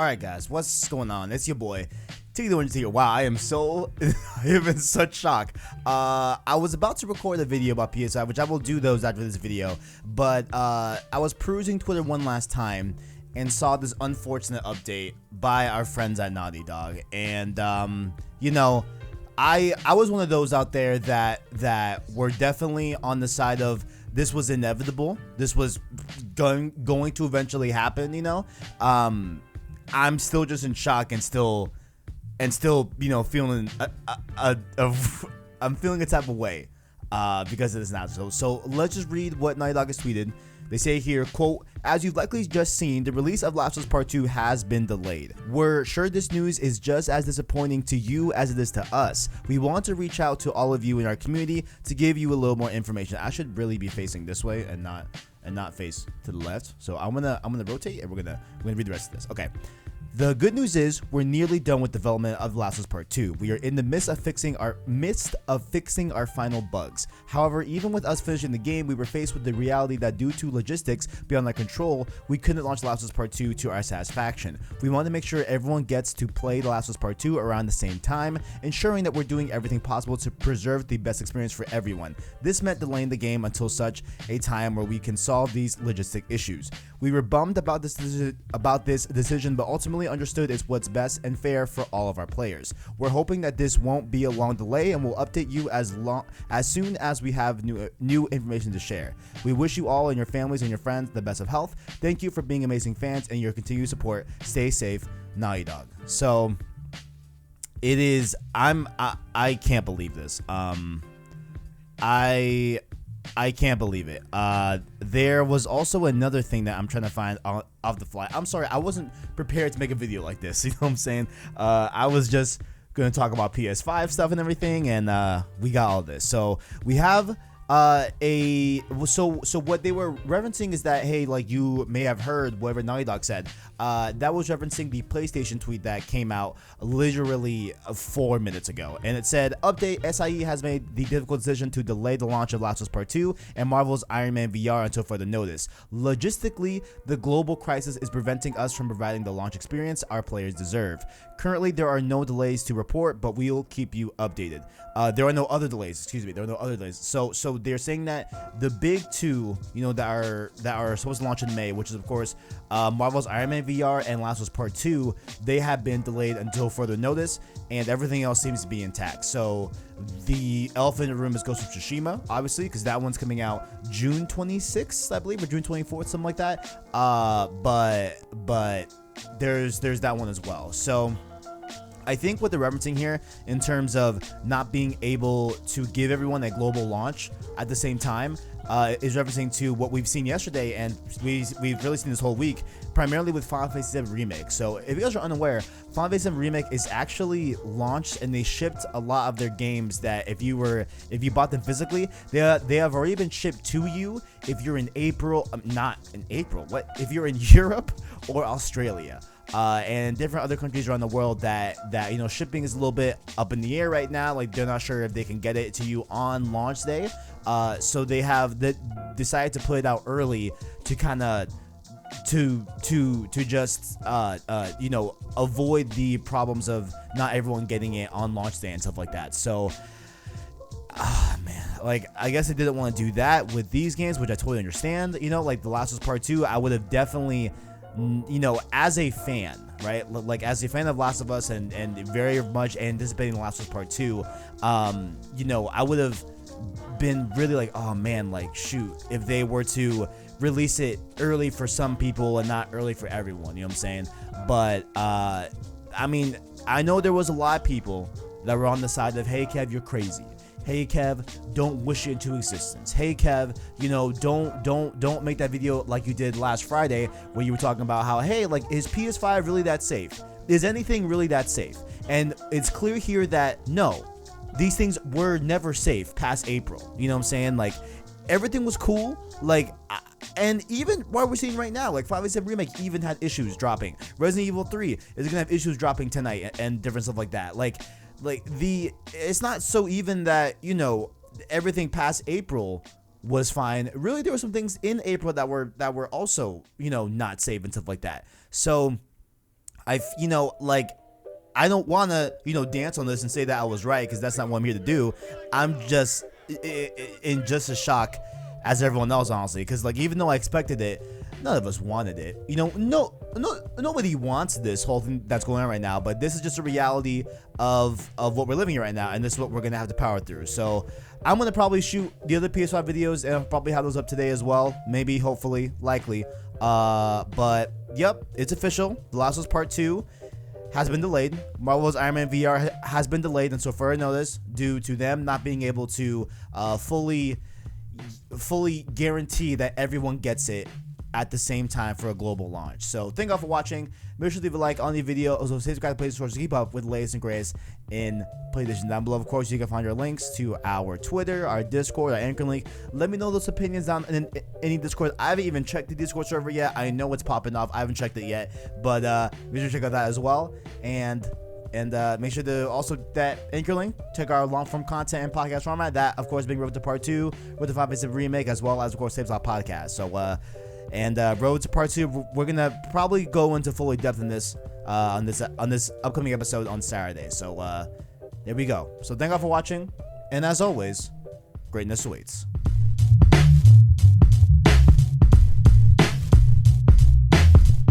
Alright guys, what's going on? It's your boy, T1 here. Wow, I am in such shock. I was about to record a video about PS5, which I will do those after this video, but I was perusing Twitter one last time and saw this unfortunate update by our friends at Naughty Dog. And, you know, I was one of those out there that were definitely on the side of this was inevitable. This was going to eventually happen, you know? I'm still just in shock and still, you know, feeling I'm feeling a type of way because of this announcement. So let's just read what Naughty Dog has tweeted. They say here, quote, "As you've likely just seen, the release of Last of Us Part 2 has been delayed. We're sure this news is just as disappointing to you as it is to us. We want to reach out to all of you in our community to give you a little more information." I should really be facing this way and not face to the left. So I'm gonna rotate and we're gonna read the rest of this. Okay. "The good news is we're nearly done with development of Last of Us Part 2. We are in the midst of fixing our final bugs. However, even with us finishing the game, we were faced with the reality that due to logistics beyond our control, we couldn't launch Last of Us Part 2 to our satisfaction. We want to make sure everyone gets to play The Last of Us Part 2 around the same time, ensuring that we're doing everything possible to preserve the best experience for everyone. This meant delaying the game until such a time where we can solve these logistic issues. We were bummed about this decision, but ultimately understood it's what's best and fair for all of our players. We're hoping that this won't be a long delay and we'll update you as soon as we have new information to share. We wish you all and your families and your friends the best of health. Thank you for being amazing fans and your continued support. Stay safe, Naughty Dog." So it is. I can't believe this. I can't believe it. There was also another thing that I'm trying to find off the fly. I'm sorry, I wasn't prepared to make a video like this. You know what I'm saying? I was just going to talk about PS5 stuff and everything, and we got all this. So we have so what they were referencing is that, hey, like you may have heard whatever Naughty Dog said, that was referencing the PlayStation tweet that came out literally 4 minutes ago, and it said, "Update: SIE has made the difficult decision to delay the launch of Last of Us Part 2 and Marvel's Iron Man VR until further notice. Logistically, the global crisis is preventing us from providing the launch experience our players deserve. Currently, there are no delays to report, but we'll keep you updated." There are no other delays. Excuse me. There are no other delays. So they're saying that the big two, you know, that are supposed to launch in May, which is of course Marvel's Iron Man VR and Last of Us Part 2, they have been delayed until further notice, and everything else seems to be intact. So the elephant in the room is Ghost of Tsushima, obviously, because that one's coming out June 26th, I believe, or June 24th, something like that. But there's that one as well. So I think what they're referencing here in terms of not being able to give everyone a global launch at the same time is referencing to what we've seen yesterday, and we've really seen this whole week, primarily with Final Fantasy VII Remake. So if you guys are unaware, Final Fantasy VII Remake is actually launched, and they shipped a lot of their games that if you bought them physically, they have already been shipped to you if you're in if you're in Europe or Australia. And different other countries around the world that you know, shipping is a little bit up in the air right now. Like, they're not sure if they can get it to you on launch day. So they have decided to put it out early to kind of to just you know, avoid the problems of not everyone getting it on launch day and stuff like that. So man, like, I guess I didn't want to do that with these games, which I totally understand. You know, like The Last of Us Part 2, I would have definitely, you know, as a fan, right, like as a fan of Last of Us and very much anticipating The Last of Us Part 2, you know, I would have been really like, oh man, like shoot, if they were to release it early for some people and not early for everyone, you know what I'm saying? But I mean, I know there was a lot of people that were on the side of, hey Kev, you're crazy. Hey Kev, don't wish it into existence. Hey Kev, you know, don't make that video like you did last Friday where you were talking about how, hey, like, is PS5 really that safe? Is anything really that safe? And it's clear here that no, these things were never safe past April. You know what I'm saying? Like, everything was cool. Like, and even what we're seeing right now, like Final Fantasy VII Remake even had issues dropping. Resident Evil 3 is gonna have issues dropping tonight and different stuff like that. Like it's not so even that, you know, everything past April was fine. Really, there were some things in April that were also, you know, not safe and stuff like that. So you know, like, I don't want to, you know, dance on this and say that I was right, because that's not what I'm here to do. I'm just in just as shock as everyone else, honestly, because, like, even though I expected it, none of us wanted it. You know, nobody wants this whole thing that's going on right now, but this is just a reality of what we're living in right now, and this is what we're going to have to power through. So I'm going to probably shoot the other PS5 videos, and I'll probably have those up today as well. Maybe, hopefully, likely. But, yep, it's official. The Last of Us Part 2 has been delayed. Marvel's Iron Man VR has been delayed until further notice due to them not being able to fully guarantee that everyone gets it at the same time for a global launch. So thank you all for watching. Make sure to leave a like on the video. Also, subscribe to PlayStation Source to keep up with the latest and greatest in PlayStation. Down below, of course, you can find your links to our Twitter, our Discord, our Anchor link. Let me know those opinions down in any Discord. I haven't even checked the Discord server yet. I know it's popping off. I haven't checked it yet, but make sure to check out that as well. And make sure to also that Anchor link, check our long-form content and podcast format. That, of course, being Road to Part 2 with the 5-episode remake, as well as, of course, Saves Lot podcast. So, Road to Part 2, we're gonna probably go into fully depth in this on this upcoming episode on Saturday. So, there we go. So, thank you all for watching, and as always, greatness awaits.